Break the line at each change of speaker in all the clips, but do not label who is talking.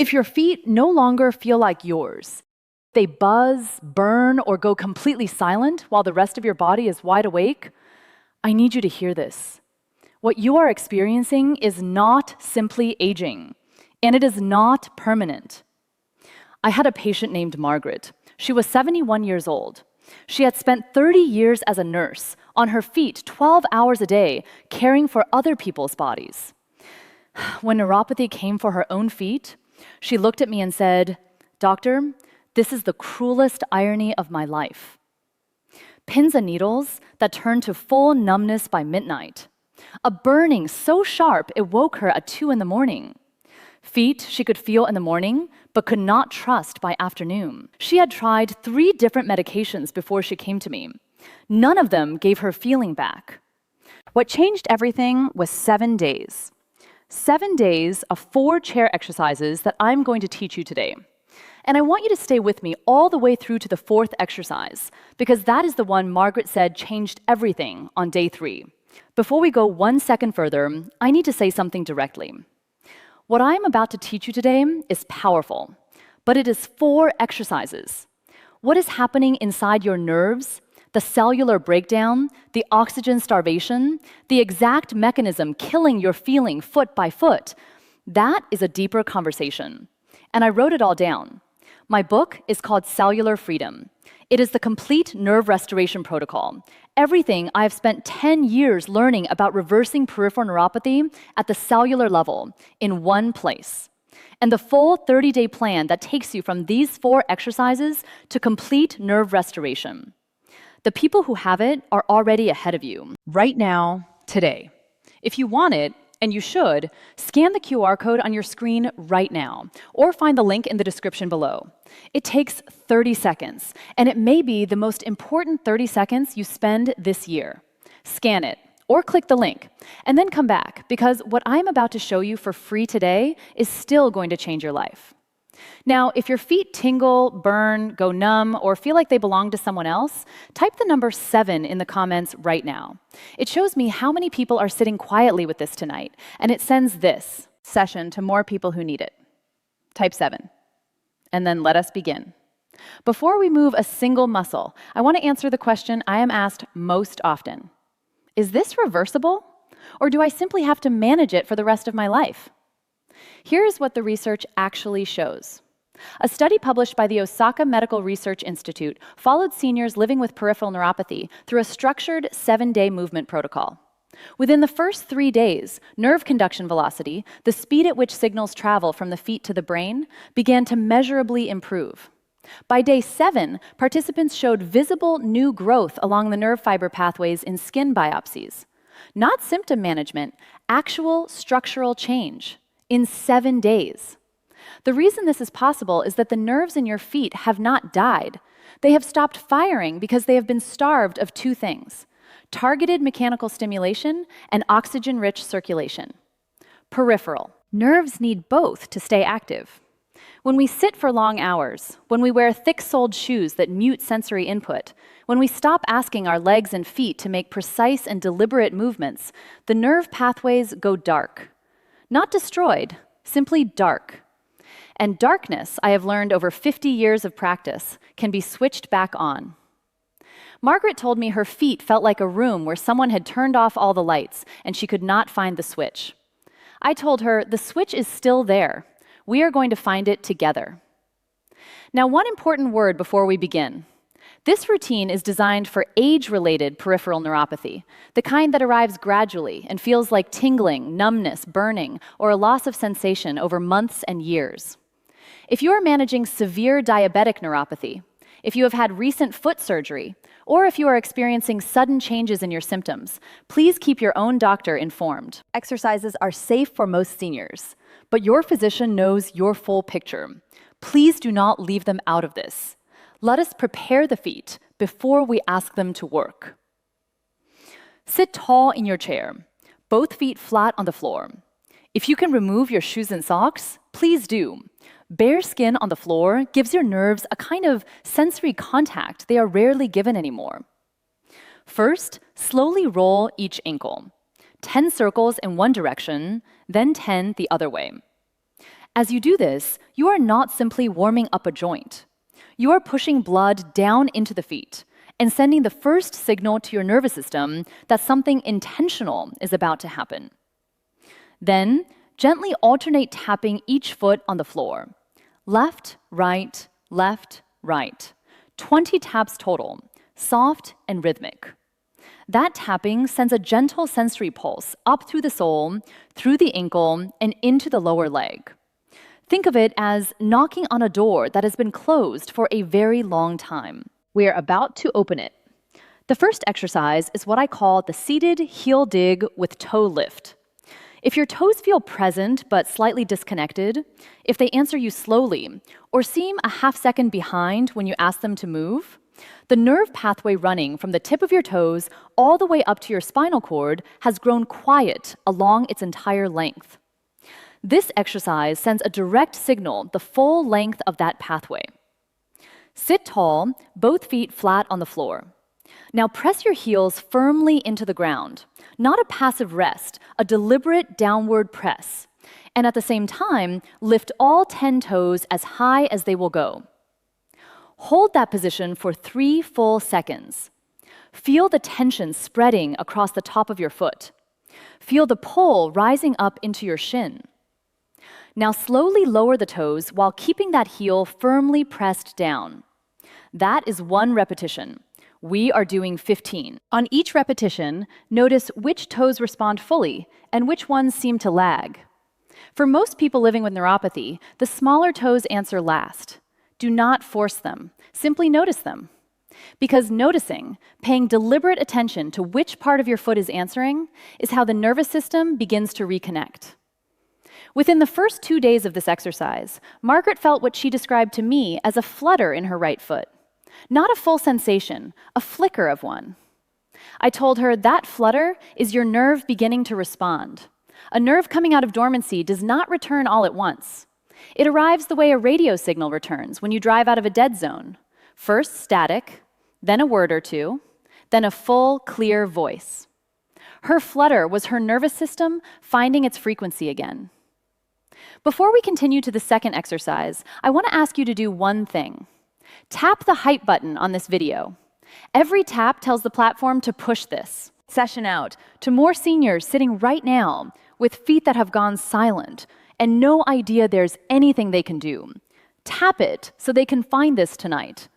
If your feet no longer feel like yours, they buzz, burn, or go completely silent while the rest of your body is wide awake, I need you to hear this. What you are experiencing is not simply aging, and it is not permanent. I had a patient named Margaret. She was 71 years old. She had spent 30 years as a nurse, on her feet 12 hours a day, caring for other people's bodies. When neuropathy came for her own feet, she looked at me and said, "Doctor, this is the cruelest irony of my life. Pins and needles that turned to full numbness by midnight. A burning so sharp it woke her at 2 in the morning. Feet she could feel in the morning, but could not trust by afternoon. She had tried 3 different medications before she came to me. None of them gave her feeling back. What changed everything was 7 days. 7 days of 4 chair exercises that I'm going to teach you today. And I want you to stay with me all the way through to the 4th exercise, because that is the one Margaret said changed everything on day 3. Before we go 1 second further, I need to say something directly. What I am about to teach you today is powerful, but it is 4 exercises. What is happening inside your nerves, the cellular breakdown, the oxygen starvation, the exact mechanism killing your feeling foot by foot, that is a deeper conversation. And I wrote it all down. My book is called Cellular Freedom. It is the complete nerve restoration protocol. Everything I have spent 10 years learning about reversing peripheral neuropathy at the cellular level in one place. And the full 30-day plan that takes you from these 4 exercises to complete nerve restoration. The people who have it are already ahead of you, right now, today. If you want it, and you should, scan the QR code on your screen right now, or find the link in the description below. It takes 30 seconds, and it may be the most important 30 seconds you spend this year. Scan it, or click the link, and then come back, because what I'm about to show you for free today is still going to change your life. Now, if your feet tingle, burn, go numb, or feel like they belong to someone else, type the number 7 in the comments right now. It shows me how many people are sitting quietly with this tonight, and it sends this session to more people who need it. Type 7, and then let us begin. Before we move a single muscle, I want to answer the question I am asked most often. Is this reversible, or do I simply have to manage it for the rest of my life? Here's what the research actually shows. A study published by the Osaka Medical Research Institute followed seniors living with peripheral neuropathy through a structured 7-day movement protocol. Within the first 3 days, nerve conduction velocity, the speed at which signals travel from the feet to the brain, began to measurably improve. By day 7, participants showed visible new growth along the nerve fiber pathways in skin biopsies. Not symptom management, actual structural change. In 7 days. The reason this is possible is that the nerves in your feet have not died. They have stopped firing because they have been starved of 2 things: targeted mechanical stimulation and oxygen-rich circulation. Peripheral. Nerves need both to stay active. When we sit for long hours, when we wear thick-soled shoes that mute sensory input, when we stop asking our legs and feet to make precise and deliberate movements, the nerve pathways go dark. Not destroyed, simply dark. And darkness, I have learned over 50 years of practice, can be switched back on. Margaret told me her feet felt like a room where someone had turned off all the lights and she could not find the switch. I told her, the switch is still there. We are going to find it together. Now, one important word before we begin. This routine is designed for age-related peripheral neuropathy, the kind that arrives gradually and feels like tingling, numbness, burning, or a loss of sensation over months and years. If you are managing severe diabetic neuropathy, if you have had recent foot surgery, or if you are experiencing sudden changes in your symptoms, please keep your own doctor informed. Exercises are safe for most seniors, but your physician knows your full picture. Please do not leave them out of this. Let us prepare the feet before we ask them to work. Sit tall in your chair, both feet flat on the floor. If you can remove your shoes and socks, please do. Bare skin on the floor gives your nerves a kind of sensory contact they are rarely given anymore. First, slowly roll each ankle. 10 circles in one direction, then 10 the other way. As you do this, you are not simply warming up a joint. You are pushing blood down into the feet and sending the first signal to your nervous system that something intentional is about to happen. Then, gently alternate tapping each foot on the floor. Left, right, 20 taps total, soft and rhythmic. That tapping sends a gentle sensory pulse up through the sole, through the ankle, and into the lower leg. Think of it as knocking on a door that has been closed for a very long time. We are about to open it. The first exercise is what I call the seated heel dig with toe lift. If your toes feel present but slightly disconnected, if they answer you slowly, or seem a half second behind when you ask them to move, the nerve pathway running from the tip of your toes all the way up to your spinal cord has grown quiet along its entire length. This exercise sends a direct signal the full length of that pathway. Sit tall, both feet flat on the floor. Now press your heels firmly into the ground, not a passive rest, a deliberate downward press. And at the same time, lift all 10 toes as high as they will go. Hold that position for 3 full seconds. Feel the tension spreading across the top of your foot. Feel the pull rising up into your shin. Now slowly lower the toes while keeping that heel firmly pressed down. That is 1 repetition. We are doing 15. On each repetition, notice which toes respond fully and which ones seem to lag. For most people living with neuropathy, the smaller toes answer last. Do not force them. Simply notice them. Because noticing, paying deliberate attention to which part of your foot is answering, is how the nervous system begins to reconnect. Within the first 2 days of this exercise, Margaret felt what she described to me as a flutter in her right foot. Not a full sensation, a flicker of one. I told her that flutter is your nerve beginning to respond. A nerve coming out of dormancy does not return all at once. It arrives the way a radio signal returns when you drive out of a dead zone. First static, then a word or two, then a full, clear voice. Her flutter was her nervous system finding its frequency again. Before we continue to the second exercise, I want to ask you to do one thing. Tap the hype button on this video. Every tap tells the platform to push this session out to more seniors sitting right now with feet that have gone silent and no idea there's anything they can do. Tap it so they can find this tonight.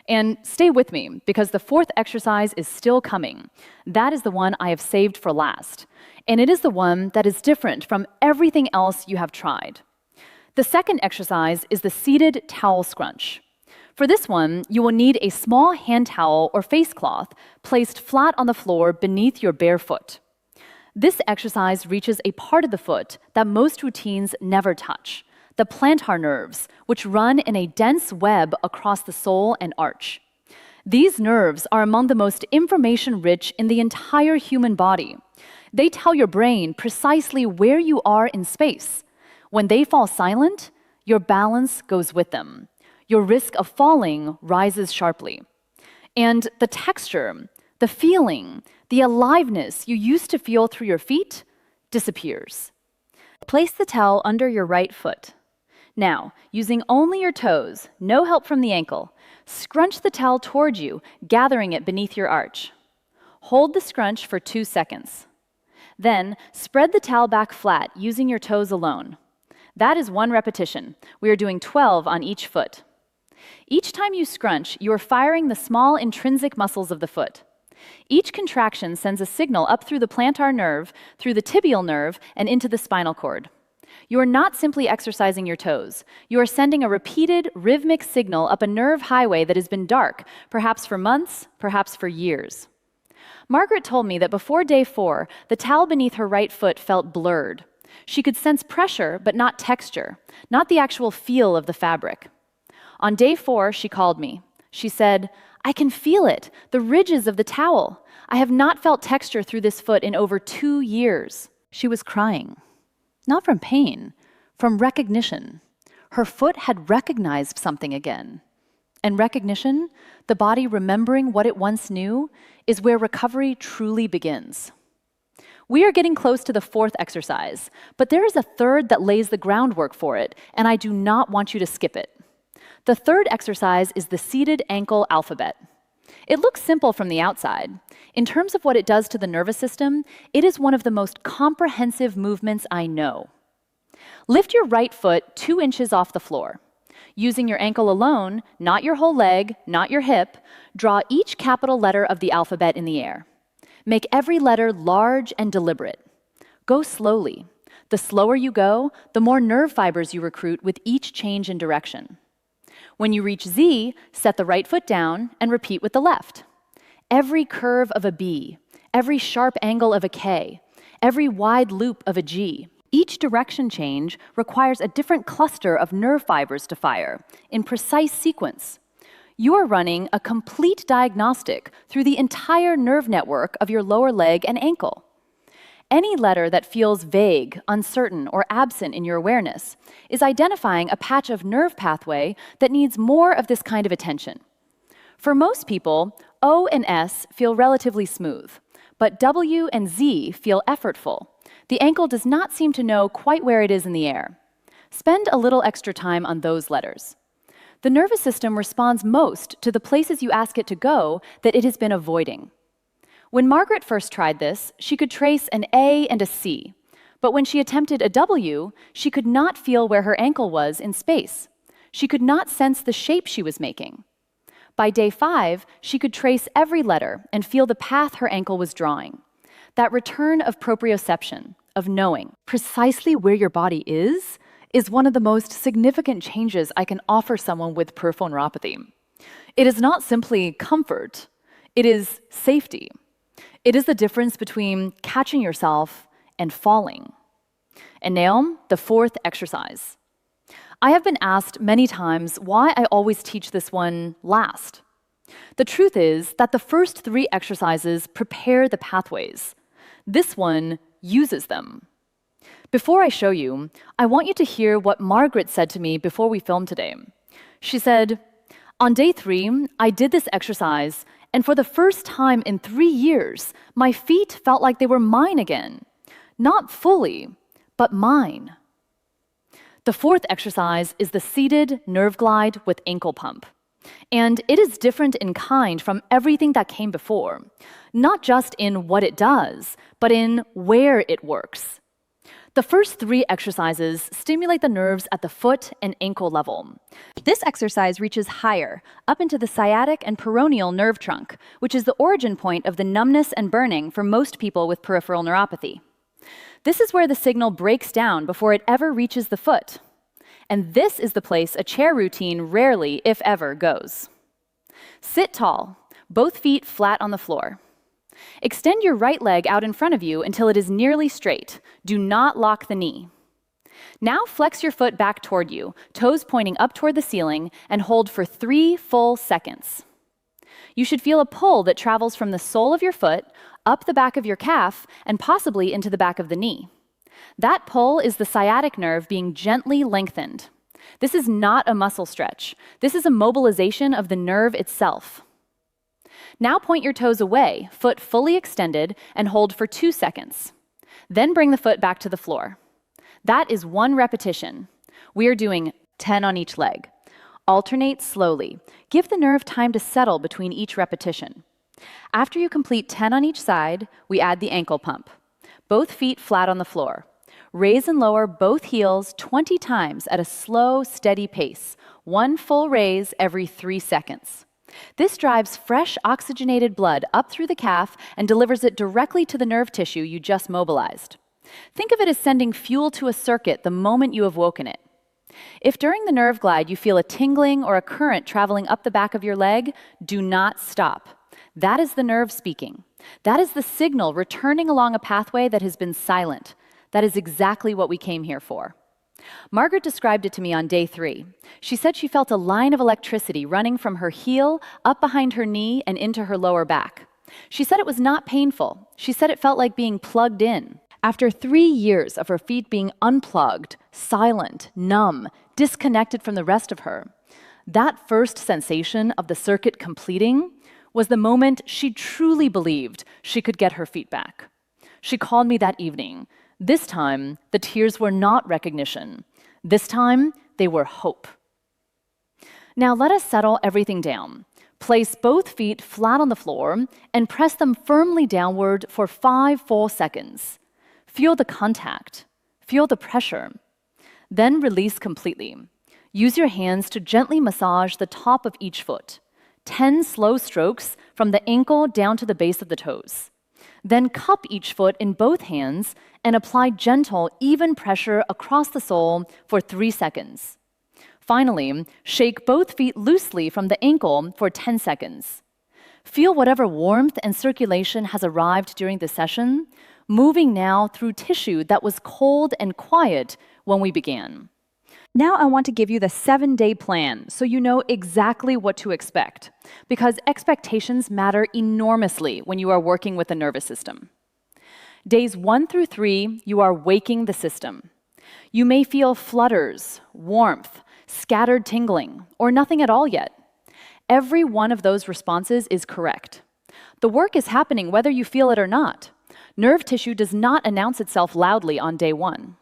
And stay with me, because the fourth exercise is still coming. That is the one I have saved for last. And it is the one that is different from everything else you have tried. The second exercise is the seated towel scrunch. For this one, you will need a small hand towel or face cloth placed flat on the floor beneath your bare foot. This exercise reaches a part of the foot that most routines never touch, the plantar nerves, which run in a dense web across the sole and arch. These nerves are among the most information-rich in the entire human body. They tell your brain precisely where you are in space. When they fall silent, your balance goes with them. Your risk of falling rises sharply. And the texture, the feeling, the aliveness you used to feel through your feet disappears. Place the towel under your right foot. Now, using only your toes, no help from the ankle, scrunch the towel toward you, gathering it beneath your arch. Hold the scrunch for 2 seconds. Then, spread the towel back flat using your toes alone. That is 1 repetition. We are doing 12 on each foot. Each time you scrunch, you are firing the small intrinsic muscles of the foot. Each contraction sends a signal up through the plantar nerve, through the tibial nerve, and into the spinal cord. You are not simply exercising your toes. You are sending a repeated, rhythmic signal up a nerve highway that has been dark, perhaps for months, perhaps for years. Margaret told me that before day 4, the towel beneath her right foot felt blurred. She could sense pressure, but not texture, not the actual feel of the fabric. On day 4, she called me. She said, "I can feel it, the ridges of the towel. I have not felt texture through this foot in over 2 years." She was crying. Not from pain, from recognition. Her foot had recognized something again. And recognition, the body remembering what it once knew, is where recovery truly begins. We are getting close to the fourth exercise, but there is a third that lays the groundwork for it, and I do not want you to skip it. The third exercise is the seated ankle alphabet. It looks simple from the outside. In terms of what it does to the nervous system, it is one of the most comprehensive movements I know. Lift your right foot 2 inches off the floor. Using your ankle alone, not your whole leg, not your hip, draw each capital letter of the alphabet in the air. Make every letter large and deliberate. Go slowly. The slower you go, the more nerve fibers you recruit with each change in direction. When you reach Z, set the right foot down and repeat with the left. Every curve of a B, every sharp angle of a K, every wide loop of a G. Each direction change requires a different cluster of nerve fibers to fire, in precise sequence. You are running a complete diagnostic through the entire nerve network of your lower leg and ankle. Any letter that feels vague, uncertain, or absent in your awareness is identifying a patch of nerve pathway that needs more of this kind of attention. For most people, O and S feel relatively smooth, but W and Z feel effortful. The ankle does not seem to know quite where it is in the air. Spend a little extra time on those letters. The nervous system responds most to the places you ask it to go that it has been avoiding. When Margaret first tried this, she could trace an A and a C, but when she attempted a W, she could not feel where her ankle was in space. She could not sense the shape she was making. By day 5, she could trace every letter and feel the path her ankle was drawing. That return of proprioception, of knowing precisely where your body is one of the most significant changes I can offer someone with peripheral neuropathy. It is not simply comfort, it is safety. It is the difference between catching yourself and falling. And now, the fourth exercise. I have been asked many times why I always teach this one last. The truth is that the first 3 exercises prepare the pathways. This one uses them. Before I show you, I want you to hear what Margaret said to me before we filmed today. She said, "On day 3, I did this exercise, and for the first time in 3 years, my feet felt like they were mine again. Not fully, but mine." The fourth exercise is the seated nerve glide with ankle pump. And it is different in kind from everything that came before, not just in what it does, but in where it works. The first 3 exercises stimulate the nerves at the foot and ankle level. This exercise reaches higher, up into the sciatic and peroneal nerve trunk, which is the origin point of the numbness and burning for most people with peripheral neuropathy. This is where the signal breaks down before it ever reaches the foot. And this is the place a chair routine rarely, if ever, goes. Sit tall, both feet flat on the floor. Extend your right leg out in front of you until it is nearly straight. Do not lock the knee. Now flex your foot back toward you, toes pointing up toward the ceiling, and hold for 3 full seconds. You should feel a pull that travels from the sole of your foot, up the back of your calf, and possibly into the back of the knee. That pull is the sciatic nerve being gently lengthened. This is not a muscle stretch. This is a mobilization of the nerve itself. Now point your toes away, foot fully extended, and hold for 2 seconds. Then bring the foot back to the floor. That is 1 repetition. We are doing 10 on each leg. Alternate slowly. Give the nerve time to settle between each repetition. After you complete 10 on each side, we add the ankle pump. Both feet flat on the floor. Raise and lower both heels 20 times at a slow, steady pace. 1 full raise every 3 seconds. This drives fresh oxygenated blood up through the calf and delivers it directly to the nerve tissue you just mobilized. Think of it as sending fuel to a circuit the moment you have woken it. If during the nerve glide you feel a tingling or a current traveling up the back of your leg, do not stop. That is the nerve speaking. That is the signal returning along a pathway that has been silent. That is exactly what we came here for. Margaret described it to me on day 3. She said she felt a line of electricity running from her heel up behind her knee and into her lower back. She said it was not painful. She said it felt like being plugged in. After 3 years of her feet being unplugged, silent, numb, disconnected from the rest of her, that first sensation of the circuit completing was the moment she truly believed she could get her feet back. She called me that evening. This time, the tears were not recognition. This time, they were hope. Now let us settle everything down. Place both feet flat on the floor and press them firmly downward for 5 full seconds. Feel the contact. Feel the pressure. Then release completely. Use your hands to gently massage the top of each foot. 10 slow strokes from the ankle down to the base of the toes. Then cup each foot in both hands and apply gentle, even pressure across the sole for 3 seconds. Finally, shake both feet loosely from the ankle for 10 seconds. Feel whatever warmth and circulation has arrived during the session, moving now through tissue that was cold and quiet when we began. Now I want to give you the 7-day plan so you know exactly what to expect, because expectations matter enormously when you are working with the nervous system. Days 1 through 3, you are waking the system. You may feel flutters, warmth, scattered tingling, or nothing at all yet. Every one of those responses is correct. The work is happening whether you feel it or not. Nerve tissue does not announce itself loudly on day 1.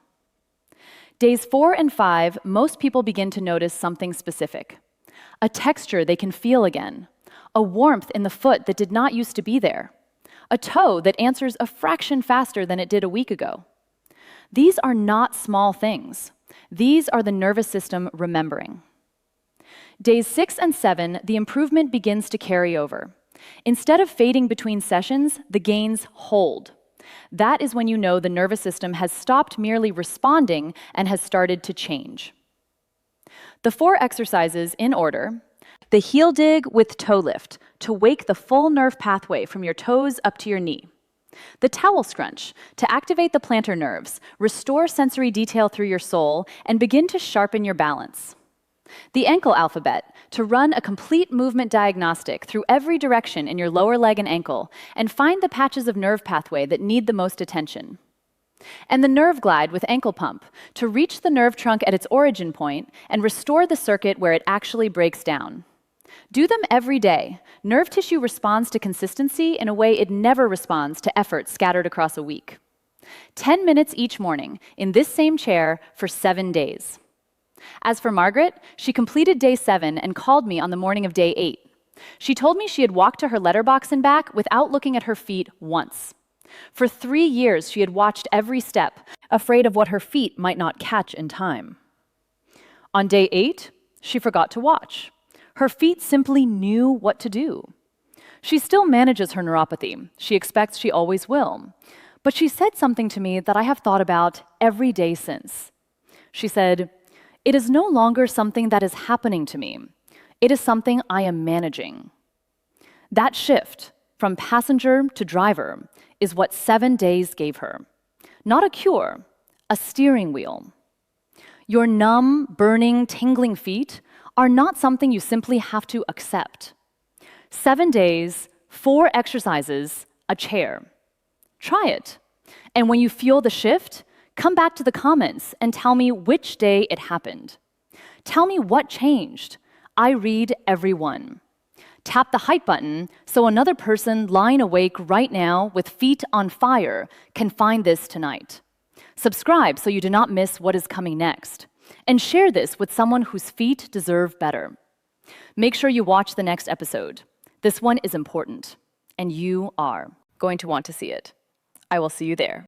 Days 4 and 5, most people begin to notice something specific. A texture they can feel again. A warmth in the foot that did not used to be there. A toe that answers a fraction faster than it did a week ago. These are not small things. These are the nervous system remembering. Days 6 and 7, the improvement begins to carry over. Instead of fading between sessions, the gains hold. That is when you know the nervous system has stopped merely responding and has started to change. The 4 exercises in order: the heel dig with toe lift to wake the full nerve pathway from your toes up to your knee. The towel scrunch to activate the plantar nerves, restore sensory detail through your sole, and begin to sharpen your balance. The ankle alphabet to run a complete movement diagnostic through every direction in your lower leg and ankle and find the patches of nerve pathway that need the most attention. And the nerve glide with ankle pump to reach the nerve trunk at its origin point and restore the circuit where it actually breaks down. Do them every day. Nerve tissue responds to consistency in a way it never responds to effort scattered across a week. 10 minutes each morning in this same chair for 7 days. As for Margaret, she completed day 7 and called me on the morning of day 8. She told me she had walked to her letterbox and back without looking at her feet once. For 3 years, she had watched every step, afraid of what her feet might not catch in time. On day 8, she forgot to watch. Her feet simply knew what to do. She still manages her neuropathy. She expects she always will. But she said something to me that I have thought about every day since. She said, "It is no longer something that is happening to me. It is something I am managing." That shift from passenger to driver is what 7 days gave her. Not a cure, a steering wheel. Your numb, burning, tingling feet are not something you simply have to accept. 7 days, 4 exercises, a chair. Try it. And when you feel the shift, come back to the comments and tell me which day it happened. Tell me what changed. I read every one. Tap the hype button so another person lying awake right now with feet on fire can find this tonight. Subscribe so you do not miss what is coming next. And share this with someone whose feet deserve better. Make sure you watch the next episode. This one is important, and you are going to want to see it. I will see you there.